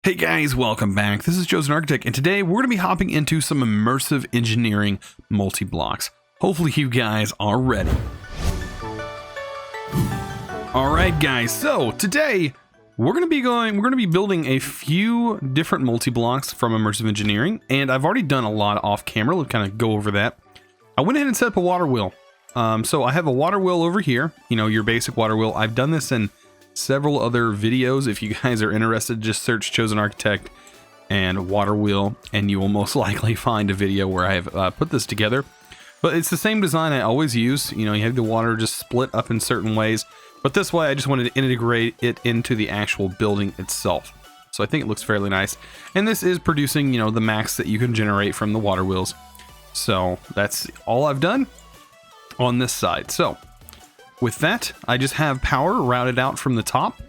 Hey guys, welcome back. This is ChosenArchitect, and today we're going to be hopping into some immersive engineering multi-blocks. Hopefully you guys are ready. Alright guys, so today we're going to be building a few different multi-blocks from immersive engineering, and I've already done a lot off camera. Let's kind of go over that. I went ahead and set up a water wheel. So I have a water wheel over here, you know, your basic water wheel. I've done this in several other videos. If you guys are interested, just search ChosenArchitect and water wheel and you will most likely find a video where I have put this together. But it's the same design I always use. You know, you have the water just split up in certain ways, but this way I just wanted to integrate it into the actual building itself. So I think it looks fairly nice, and this is producing, you know, the max that you can generate from the water wheels. So that's all I've done on this side. So with that, I just have power routed out from the top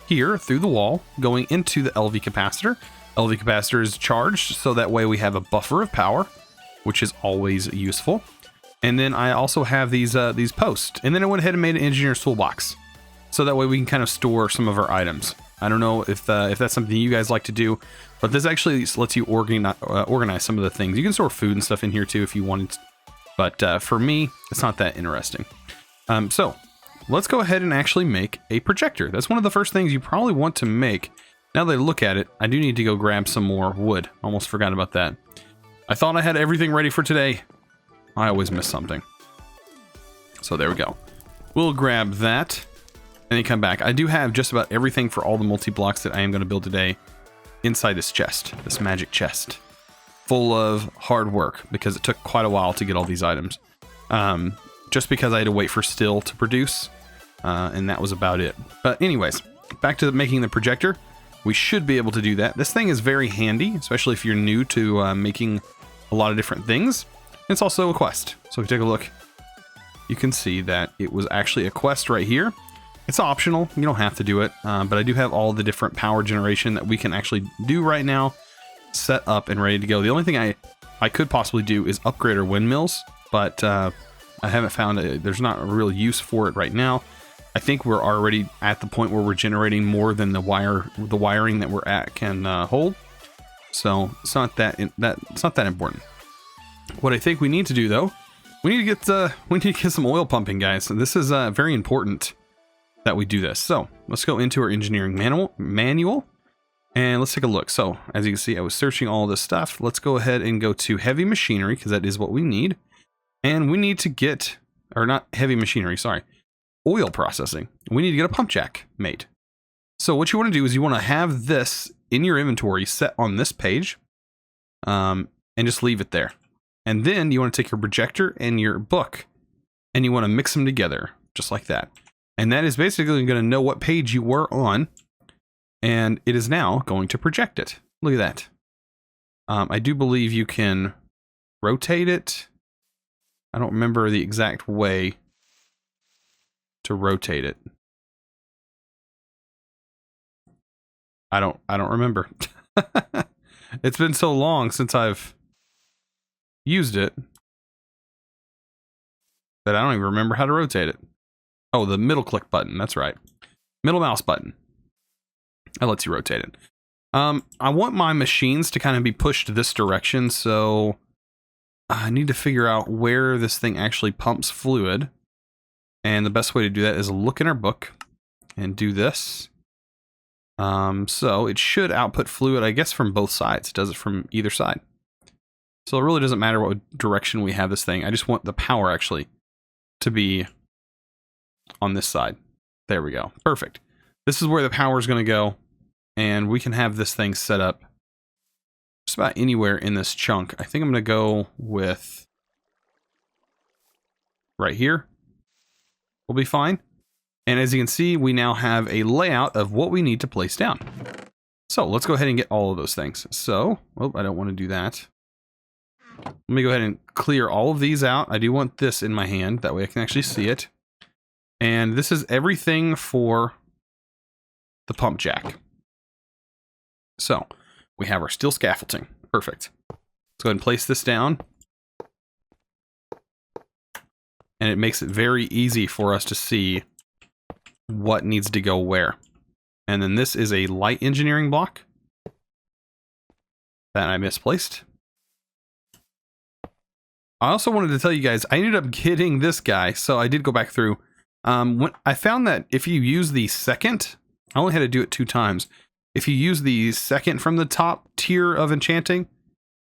here through the wall going into the LV capacitor. LV capacitor is charged, so that way we have a buffer of power, which is always useful. And then I also have these posts. And then I went ahead and made an engineer's toolbox, so that way we can kind of store some of our items. I don't know if that's something you guys like to do, but this actually lets you organize some of the things. You can store food and stuff in here too if you wanted, but for me, it's not that interesting. So let's go ahead and actually make a projector. That's one of the first things you probably want to make. Now that I look at it, I do need to go grab some more wood. Almost forgot about that. I thought I had everything ready for today. I always miss something. So there we go. We'll grab that and then come back. I do have just about everything for all the multi-blocks that I am going to build today inside this chest, this magic chest, full of hard work because it took quite a while to get all these items. Just because I had to wait for steel to produce, and that was about it. But anyways, back to making the projector. We should be able to do that. This thing is very handy, especially if you're new to making a lot of different things. It's also a quest. So if you take a look, you can see that it was actually a quest right here. It's optional, you don't have to do it, but I do have all the different power generation that we can actually do right now set up and ready to go. The only thing I could possibly do is upgrade our windmills, but I haven't found there's not a real use for it right now. I think we're already at the point where we're generating more than the wiring that we're at can hold. So it's not that important. What I think we need to do though, we need to get some oil pumping, guys. So this is very important that we do this. So let's go into our engineering manual and let's take a look. So as you can see, I was searching all this stuff. Let's go ahead and go to heavy machinery because that is what we need. And we need to get, or not heavy machinery, sorry, oil processing. We need to get a pump jack made. So what you want to do is you want to have this in your inventory set on this page, and just leave it there. And then you want to take your projector and your book and you want to mix them together just like that. And that is basically going to know what page you were on, and it is now going to project it. Look at that. I do believe you can rotate it. I don't remember the exact way to rotate it. I don't remember. It's been so long since I've used it that I don't even remember how to rotate it. Oh, the middle click button. That's right. Middle mouse button. That lets you rotate it. I want my machines to kind of be pushed this direction, so I need to figure out where this thing actually pumps fluid. And the best way to do that is look in our book and do this. So it should output fluid, I guess, from both sides. It does it from either side. So it really doesn't matter what direction we have this thing. I just want the power actually to be on this side. There we go. Perfect. This is where the power is going to go. And we can have this thing set up just about anywhere in this chunk. I think I'm going to go with right here. We'll be fine. And as you can see, we now have a layout of what we need to place down. So let's go ahead and get all of those things. So, oh, I don't want to do that. Let me go ahead and clear all of these out. I do want this in my hand. That way I can actually see it. And this is everything for the pump jack. So we have our steel scaffolding. Perfect. Let's go ahead and place this down. And it makes it very easy for us to see what needs to go where. And then this is a light engineering block. that I misplaced. I also wanted to tell you guys, I ended up getting this guy, so I did go back through. When I found that if you use the second, I only had to do it 2 times. If you use the second from the top tier of enchanting,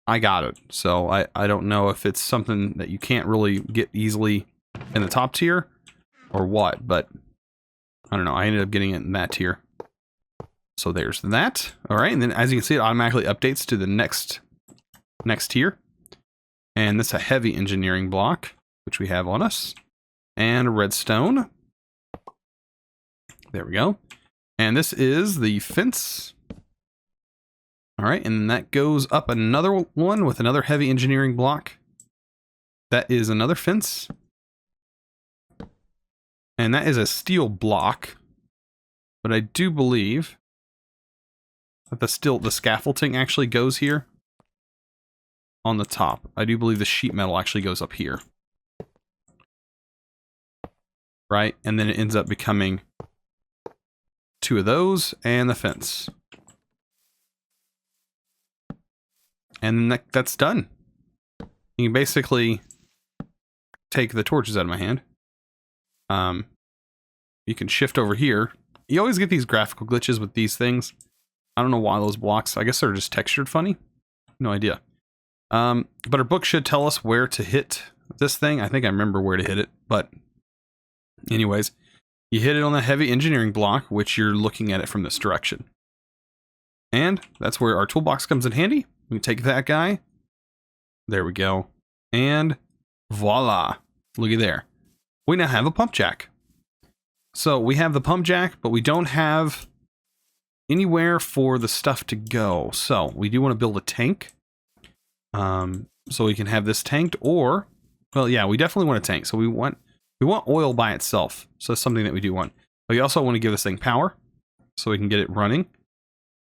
I got it. So I don't know if it's something that you can't really get easily in the top tier or what, but I don't know. I ended up getting it in that tier. So there's that. All right, and then as you can see, it automatically updates to the next tier. And this is a heavy engineering block, which we have on us. And redstone. There we go. And this is the fence. All right, and that goes up another one with another heavy engineering block. That is another fence. And that is a steel block. But I do believe that the scaffolding actually goes here on the top. I do believe the sheet metal actually goes up here. Right? And then it ends up becoming 2 of those and the fence. And that's done. You can basically take the torches out of my hand. You can shift over here. You always get these graphical glitches with these things. I don't know why those blocks. I guess they're just textured funny. No idea. But our book should tell us where to hit this thing. I think I remember where to hit it. But anyways, you hit it on the heavy engineering block, which you're looking at it from this direction. And that's where our toolbox comes in handy. We take that guy. There we go. And voila. Looky there. We now have a pump jack. So we have the pump jack, but we don't have anywhere for the stuff to go. So we do want to build a tank. So we can have this tanked, or, well, yeah, we definitely want a tank. So we want oil by itself. So that's something that we do want. But we also want to give this thing power so we can get it running.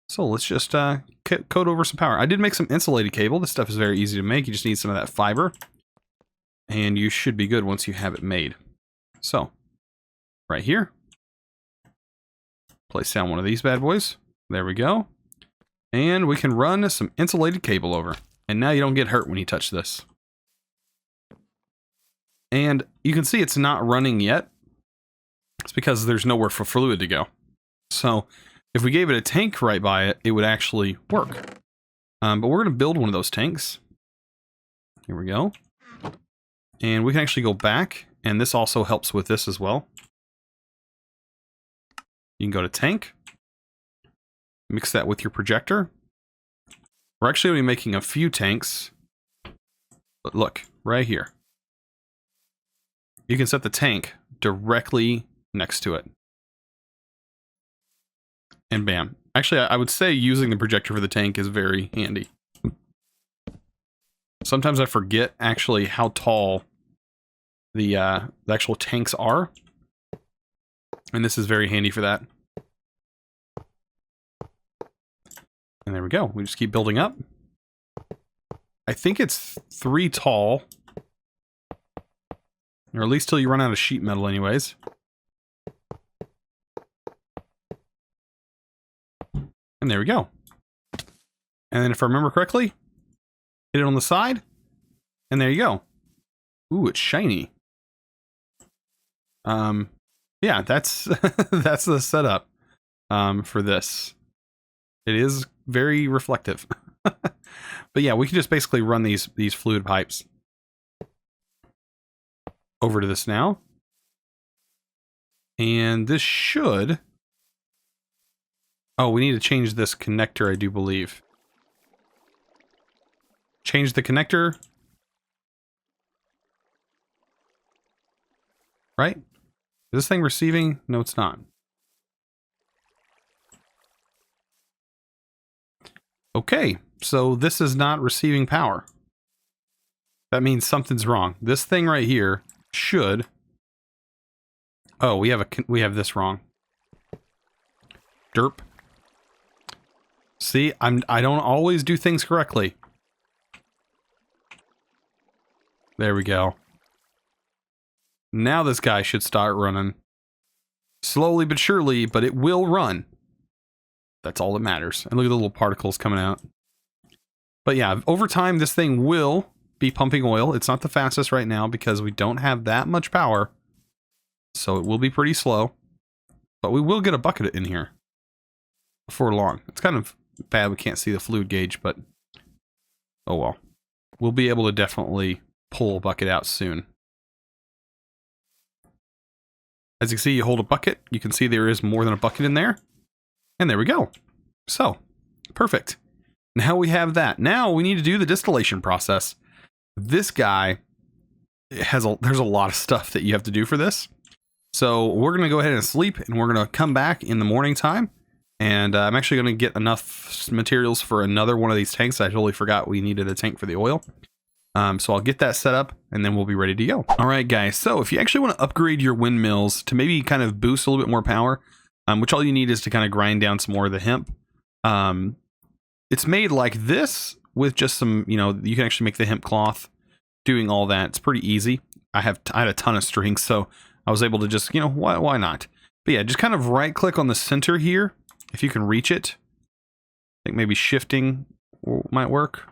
So let's just code over some power. I did make some insulated cable. This stuff is very easy to make. You just need some of that fiber. And you should be good once you have it made. So, right here. Place down one of these bad boys. There we go. And we can run some insulated cable over. And now you don't get hurt when you touch this. And you can see it's not running yet. It's because there's nowhere for fluid to go. So, if we gave it a tank right by it, it would actually work. But we're going to build one of those tanks. Here we go. And we can actually go back, and this also helps with this as well. You can go to tank, mix that with your projector. We're actually going to be making a few tanks, but look, right here. You can set the tank directly next to it. And bam. Actually, I would say using the projector for the tank is very handy. Sometimes I forget actually how tall the actual tanks are. And this is very handy for that. And there we go. We just keep building up. I think it's 3 tall. Or at least till you run out of sheet metal anyways. And there we go. And then if I remember correctly, hit it on the side. And there you go. Ooh, it's shiny. Yeah, that's that's the setup for this. It is very reflective. But yeah, we can just basically run these fluid pipes over to this now. And this should... Oh, we need to change this connector, I do believe. Change the connector. Right? Is this thing receiving? No, it's not. Okay, so this is not receiving power. That means something's wrong. This thing right here should... Oh, we have this wrong. Derp. See, I don't always do things correctly. There we go. Now this guy should start running. Slowly but surely, but it will run. That's all that matters. And look at the little particles coming out. But yeah, over time, this thing will be pumping oil. It's not the fastest right now because we don't have that much power. So it will be pretty slow. But we will get a bucket in here before long. It's kind of bad we can't see the fluid gauge, but oh well. We'll be able to definitely pull a bucket out soon. As you can see, you hold a bucket. You can see there is more than a bucket in there. And there we go. So, perfect. Now we have that. Now we need to do the distillation process. This guy there's a lot of stuff that you have to do for this. So we're going to go ahead and sleep, and we're going to come back in the morning time. And I'm actually going to get enough materials for another one of these tanks. I totally forgot we needed a tank for the oil. So I'll get that set up, and then we'll be ready to go. All right, guys. So if you actually want to upgrade your windmills to maybe kind of boost a little bit more power, which all you need is to kind of grind down some more of the hemp. It's made like this with just some, you can actually make the hemp cloth. Doing all that, it's pretty easy. I had a ton of strings, so I was able to just, why not? But yeah, just kind of right click on the center here, if you can reach it. I think maybe shifting might work.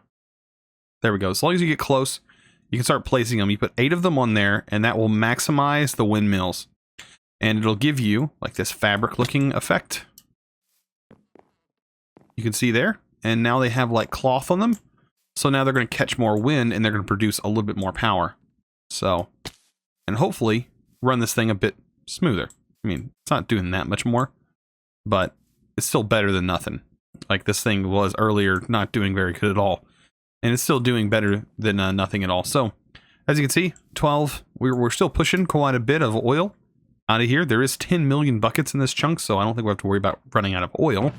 There we go. As long as you get close, you can start placing them. You put 8 of them on there, and that will maximize the windmills. And it'll give you like this fabric looking effect. You can see there. And now they have like cloth on them. So now they're going to catch more wind, and they're going to produce a little bit more power. So, and hopefully run this thing a bit smoother. I mean, it's not doing that much more, but it's still better than nothing. Like this thing was earlier not doing very good at all. And it's still doing better than nothing at all. So, as you can see, 12, we're still pushing quite a bit of oil out of here. There is 10 million buckets in this chunk, so I don't think we have to worry about running out of oil.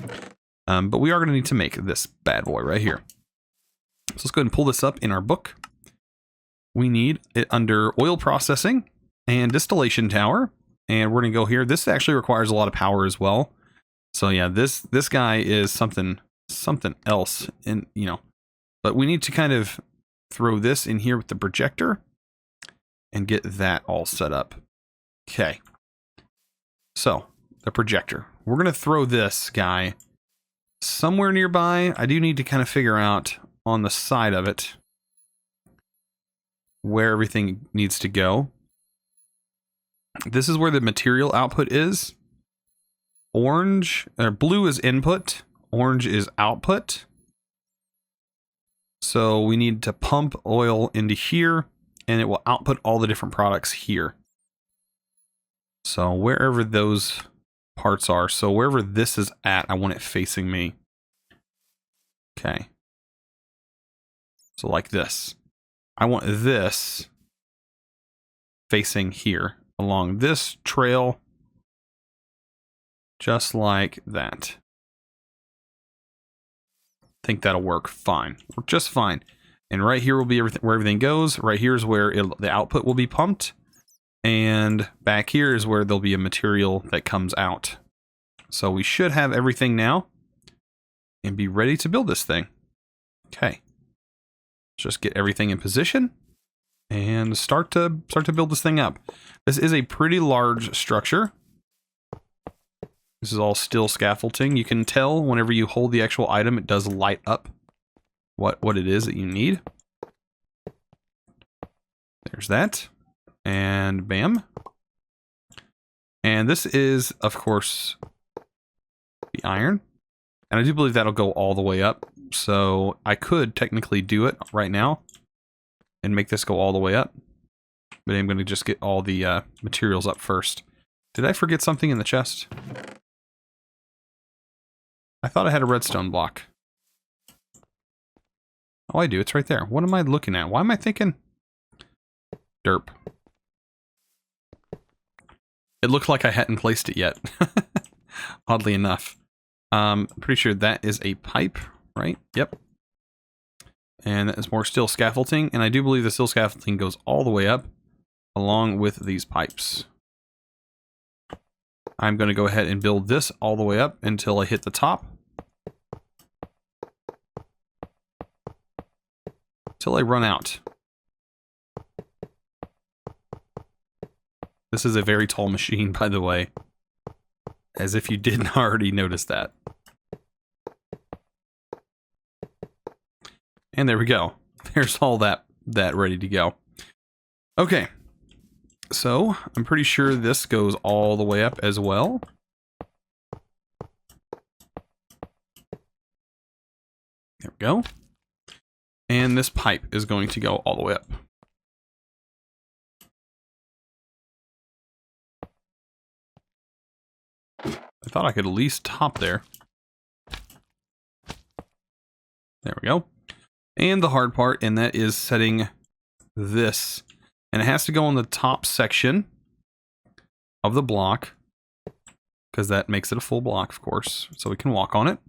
But we are going to need to make this bad boy right here. So let's go ahead and pull this up in our book. We need it under oil processing and distillation tower. And we're going to go here. This actually requires a lot of power as well. So yeah, this guy is something else. And, but we need to kind of throw this in here with the projector and get that all set up. Okay. So the projector, we're going to throw this guy somewhere nearby. I do need to kind of figure out on the side of it where everything needs to go. This is where the material output is. Orange or blue is input, orange is output. So we need to pump oil into here, and it will output all the different products here. So wherever those parts are, so wherever this is at, I want it facing me. Okay. So like this. I want this facing here along this trail, just like that. I think that'll work fine. Work just fine. And right here will be everything, where everything goes. Right here is where the output will be pumped. And back here is where there'll be a material that comes out. So we should have everything now and be ready to build this thing. Okay. Just get everything in position and start to build this thing up. This is a pretty large structure. This is all steel scaffolding. You can tell whenever you hold the actual item, it does light up what it is that you need. There's that. And bam. And this is, of course, the iron. And I do believe that'll go all the way up. So I could technically do it right now and make this go all the way up. But I'm going to just get all the materials up first. Did I forget something in the chest? I thought I had a redstone block. Oh, I do. It's right there. What am I looking at? Why am I thinking? Derp. It looked like I hadn't placed it yet. Oddly enough. Pretty sure that is a pipe, right? Yep. And that is more steel scaffolding. And I do believe the steel scaffolding goes all the way up along with these pipes. I'm going to go ahead and build this all the way up until I hit the top. Till I run out. This is a very tall machine, by the way. As if you didn't already notice that. And there we go. There's all that ready to go. Okay. So I'm pretty sure this goes all the way up as well. There we go. And this pipe is going to go all the way up. I thought I could at least top there. There we go. And the hard part, and that is setting this. And it has to go on the top section of the block, because that makes it a full block, of course, so we can walk on it.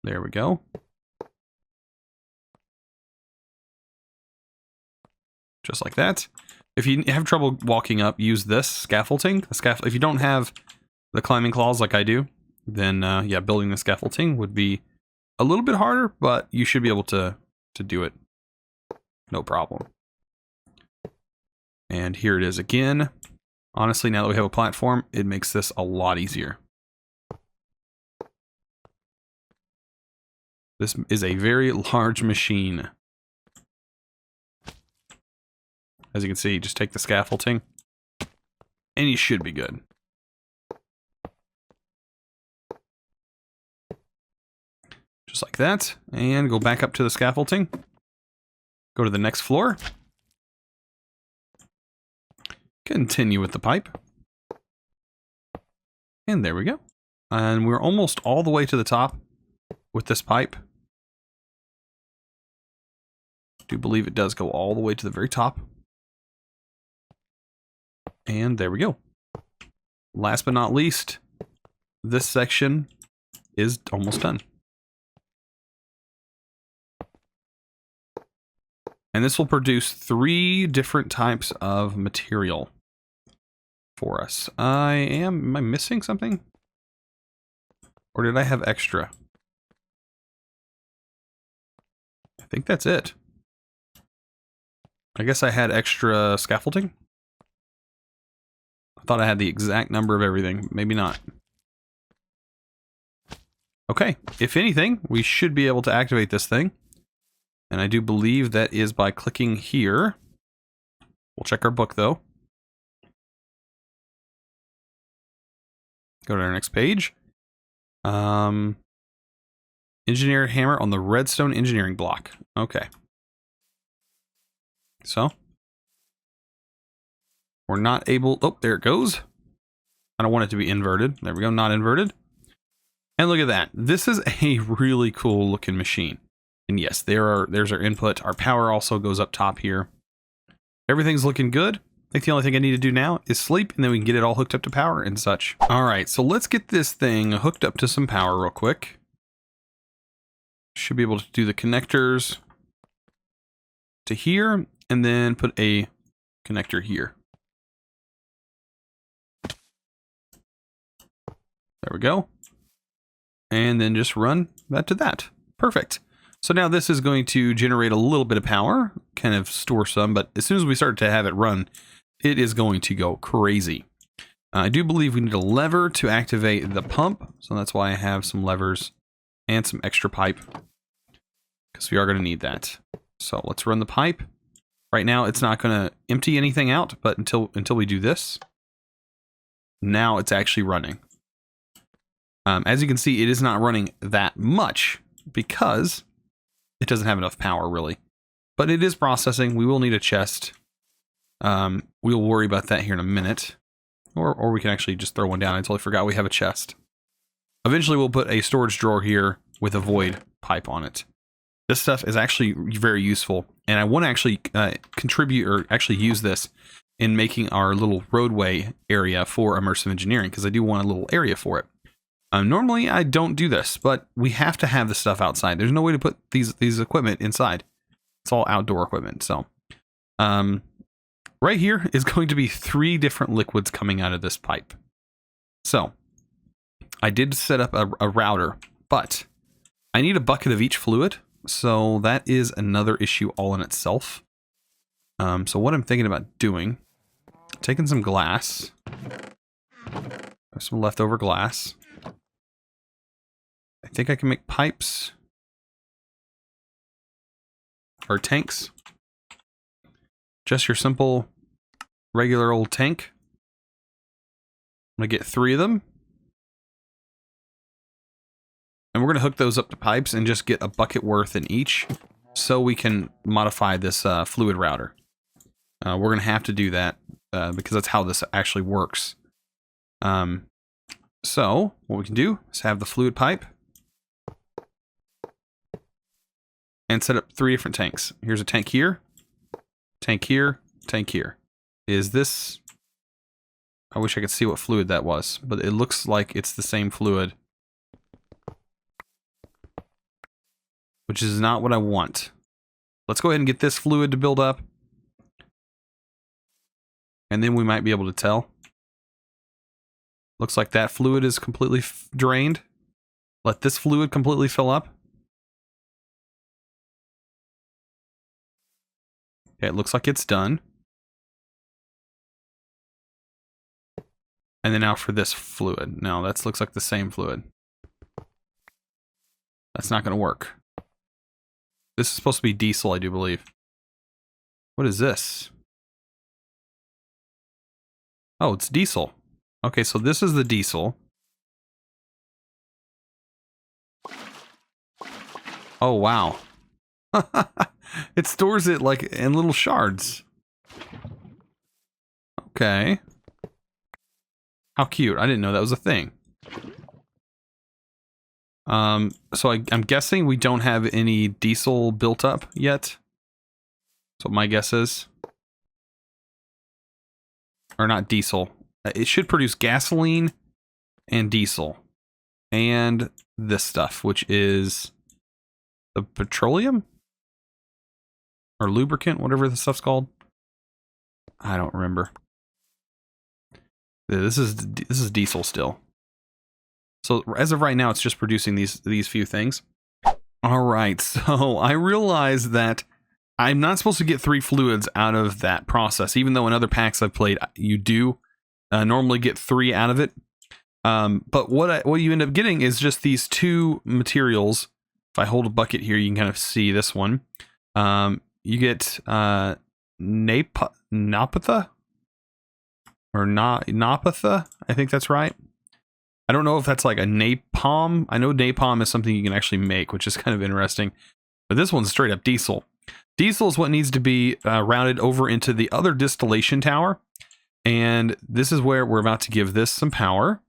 There we go. Just like that. If you have trouble walking up, use this scaffolding. If you don't have the climbing claws like I do, then yeah, building the scaffolding would be a little bit harder, but you should be able to do it. No problem. And here it is again. Honestly, now that we have a platform, it makes this a lot easier. This is a very large machine. As you can see, just take the scaffolding, and you should be good. Just like that, and go back up to the scaffolding. Go to the next floor. Continue with the pipe. And there we go. And we're almost all the way to the top with this pipe. I do believe it does go all the way to the very top. And there we go. Last but not least, this section is almost done. And this will produce 3 different types of material for us. Am I missing something? Or did I have extra? I think that's it. I guess I had extra scaffolding. I thought I had the exact number of everything. Maybe not. Okay, if anything, we should be able to activate this thing. And I do believe that is by clicking here. We'll check our book, though. Go to our next page. Engineer hammer on the redstone engineering block. Okay. So. We're not able... Oh, there it goes. I don't want it to be inverted. There we go, not inverted. And look at that. This is a really cool looking machine. And yes, there's our input. Our power also goes up top here. Everything's looking good. I think the only thing I need to do now is sleep, and then we can get it all hooked up to power and such. All right, so let's get this thing hooked up to some power real quick. Should be able to do the connectors to here, and then put a connector here. There we go. And then just run that to that. Perfect. So now this is going to generate a little bit of power, kind of store some, but as soon as we start to have it run, it is going to go crazy. I do believe we need a lever to activate the pump, so that's why I have some levers and some extra pipe, because we are going to need that. So let's run the pipe. Right now it's not going to empty anything out, but until we do this, now it's actually running. As you can see, it is not running that much because it doesn't have enough power, really. But it is processing. We will need a chest. We'll worry about that here in a minute. Or we can actually just throw one down. I totally forgot we have a chest. Eventually, we'll put a storage drawer here with a void pipe on it. This stuff is actually very useful. And I want to actually contribute or actually use this in making our little roadway area for immersive engineering, because I do want a little area for it. Normally, I don't do this, but we have to have this stuff outside. There's no way to put these equipment inside. It's all outdoor equipment. So, right here is going to be 3 different liquids coming out of this pipe. So, I did set up a router, but I need a bucket of each fluid. So that is another issue all in itself. So what I'm thinking about doing, taking some glass, some leftover glass. I think I can make pipes. our tanks. Just your simple, regular old tank. I'm going to get 3 of them. And we're going to hook those up to pipes and just get a bucket worth in each so we can modify this fluid router. We're going to have to do that because that's how this actually works. So what we can do is have the fluid pipe and set up 3 different tanks. Here's a tank here, tank here, tank here. Is this... I wish I could see what fluid that was, but it looks like it's the same fluid. Which is not what I want. Let's go ahead and get this fluid to build up. And then we might be able to tell. Looks like that fluid is completely drained. Let this fluid completely fill up. Okay, it looks like it's done. And then now for this fluid. No, that looks like the same fluid. That's not going to work. This is supposed to be diesel, I do believe. What is this? Oh, it's diesel. Okay, so this is the diesel. Oh, wow. It stores it like in little shards. Okay. How cute. I didn't know that was a thing. So I'm guessing we don't have any diesel built up yet. That's what my guess is. Or not diesel. It should produce gasoline and diesel. And this stuff, which is the petroleum? Or lubricant, whatever the stuff's called. I don't remember. This is diesel still. So as of right now, it's just producing these few things. All right, so I realize that I'm not supposed to get 3 fluids out of that process, even though in other packs I've played, you do normally get 3 out of it. But what you end up getting is just these 2 materials. If I hold a bucket here, you can kind of see this one. You get naphtha or naphtha. I think that's right. I don't know if that's like a napalm. I know napalm is something you can actually make, which is kind of interesting. But this one's straight up diesel. Diesel is what needs to be routed over into the other distillation tower. And this is where we're about to give this some power.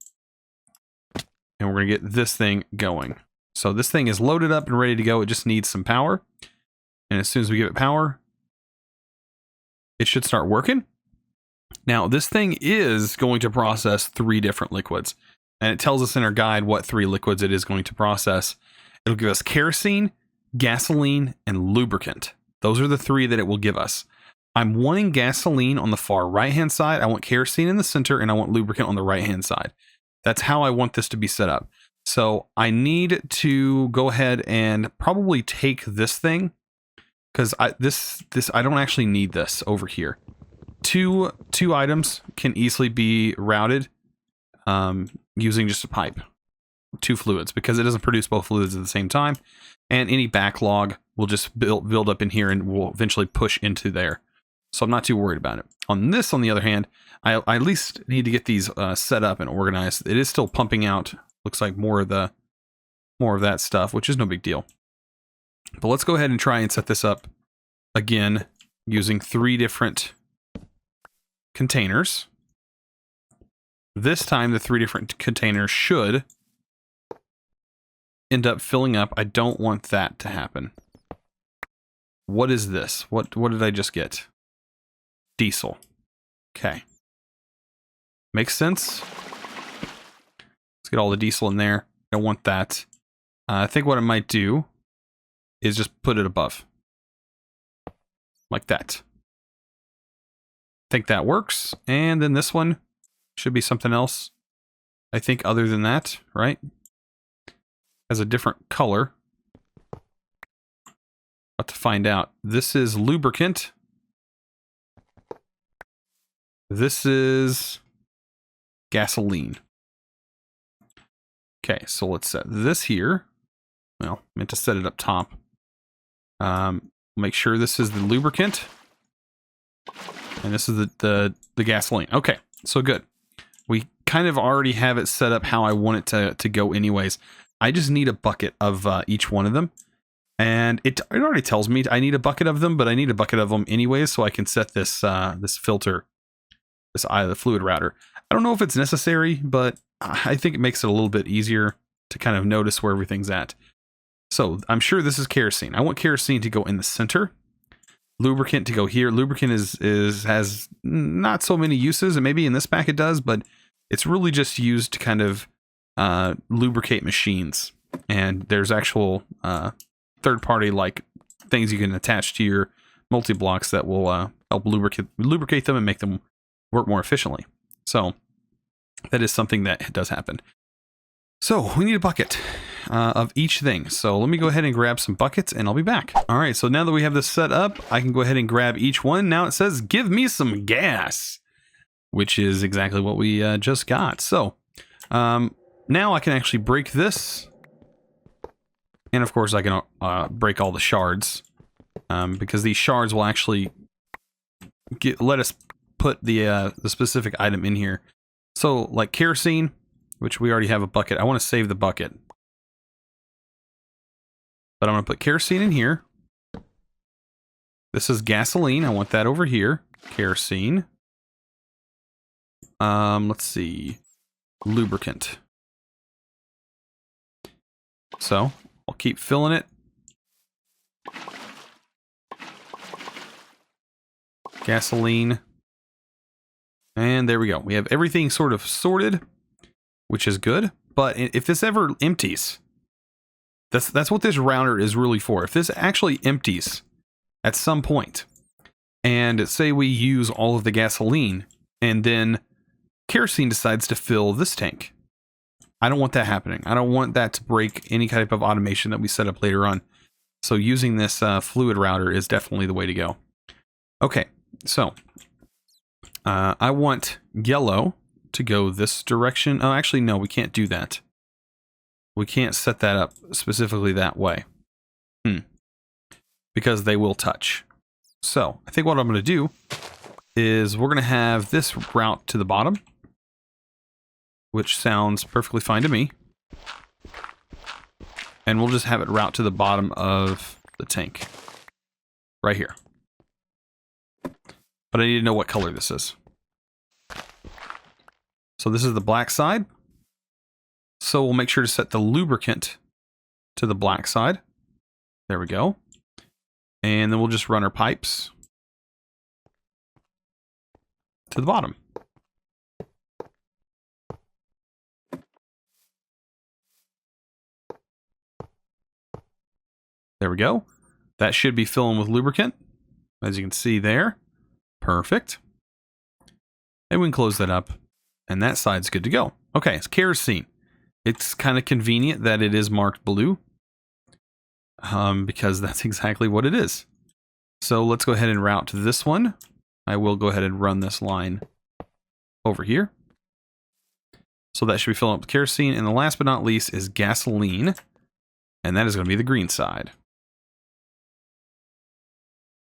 And we're going to get this thing going. So this thing is loaded up and ready to go. It just needs some power. And as soon as we give it power, it should start working. Now, this thing is going to process 3 different liquids. And it tells us in our guide what 3 liquids it is going to process. It'll give us kerosene, gasoline, and lubricant. Those are the 3 that it will give us. I'm wanting gasoline on the far right-hand side. I want kerosene in the center, and I want lubricant on the right-hand side. That's how I want this to be set up. So I need to go ahead and probably take this thing, because I don't actually need this over here. Two items can easily be routed using just a pipe. 2 fluids, because it doesn't produce both fluids at the same time, and any backlog will just build up in here and will eventually push into there. So I'm not too worried about it. On this, on the other hand, I at least need to get these set up and organized. It is still pumping out, looks like more of that stuff, which is no big deal. But let's go ahead and try and set this up again using 3 different containers. This time the 3 different containers should end up filling up. I don't want that to happen. What is this? What did I just get? Diesel. Okay. Makes sense. Let's get all the diesel in there. I don't want that. I think what I might do is just put it above. Like that. I think that works. And then this one should be something else. I think other than that, right? Has a different color. About to find out. This is lubricant. This is gasoline. Okay, so let's set this here. Well, meant to set it up top. I'm make sure this is the lubricant. And this is the gasoline. Okay, so good. We kind of already have it set up how I want it to go anyways. I just need a bucket of each one of them. And it already tells me I need a bucket of them, but I need a bucket of them anyways, so I can set this this filter, the fluid router. I don't know if it's necessary, but I think it makes it a little bit easier to kind of notice where everything's at. So I'm sure this is kerosene. I want kerosene to go in the center. Lubricant to go here. Lubricant has not so many uses, and maybe in this pack it does, but it's really just used to kind of lubricate machines. And there's actual third-party like things you can attach to your multi-blocks that will help lubricate them and make them work more efficiently. So that is something that does happen. So we need a bucket of each thing. So let me go ahead and grab some buckets and I'll be back. All right, so now that we have this set up, I can go ahead and grab each one. Now it says, give me some gas, which is exactly what we just got. So now I can actually break this. And of course I can break all the shards because these shards will actually let us put the specific item in here. So like kerosene, which we already have a bucket. I want to save the bucket. But I'm going to put kerosene in here. This is gasoline. I want that over here. Kerosene. Let's see. Lubricant. So I'll keep filling it. Gasoline. And there we go. We have everything sort of sorted, which is good. But if this ever empties, that's what this router is really for. If this actually empties at some point, and say we use all of the gasoline, and then kerosene decides to fill this tank, I don't want that happening. I don't want that to break any type of automation that we set up later on. So using this fluid router is definitely the way to go. Okay, so I want yellow to go this direction. Oh, actually, no, we can't do that. We can't set that up specifically that way. Because they will touch. So I think what I'm going to do is we're going to have this route to the bottom, which sounds perfectly fine to me. And we'll just have it route to the bottom of the tank. Right here. But I need to know what color this is. So this is the black side. So we'll make sure to set the lubricant to the black side. There we go. And then we'll just run our pipes to the bottom. There we go. That should be filling with lubricant, as you can see there. Perfect. And we can close that up. And that side's good to go. Okay, it's kerosene. It's kind of convenient that it is marked blue. Because that's exactly what it is. So let's go ahead and route to this one. I will go ahead and run this line over here. So that should be filling up with kerosene. And the last but not least is gasoline. And that is going to be the green side.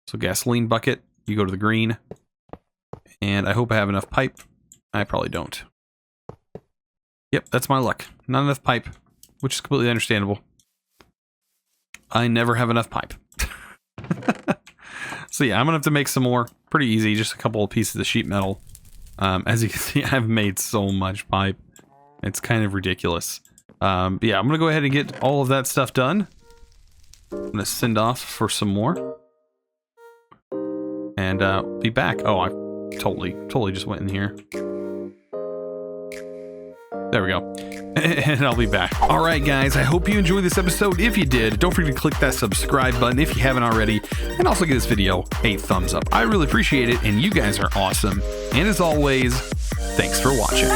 So gasoline bucket, you go to the green. And I hope I have enough pipe. I probably don't. Yep, that's my luck. Not enough pipe, which is completely understandable. I never have enough pipe. So yeah, I'm going to have to make some more. Pretty easy, just a couple of pieces of sheet metal. As you can see, I've made so much pipe. It's kind of ridiculous. But yeah, I'm going to go ahead and get all of that stuff done. I'm going to send off for some more. And be back. Oh, I totally just went in here. There we go. And I'll be back. All right, guys, I hope you enjoyed this episode. If you did, don't forget to click that subscribe button if you haven't already, and also give this video a thumbs up. I really appreciate it, and you guys are awesome. And as always, thanks for watching.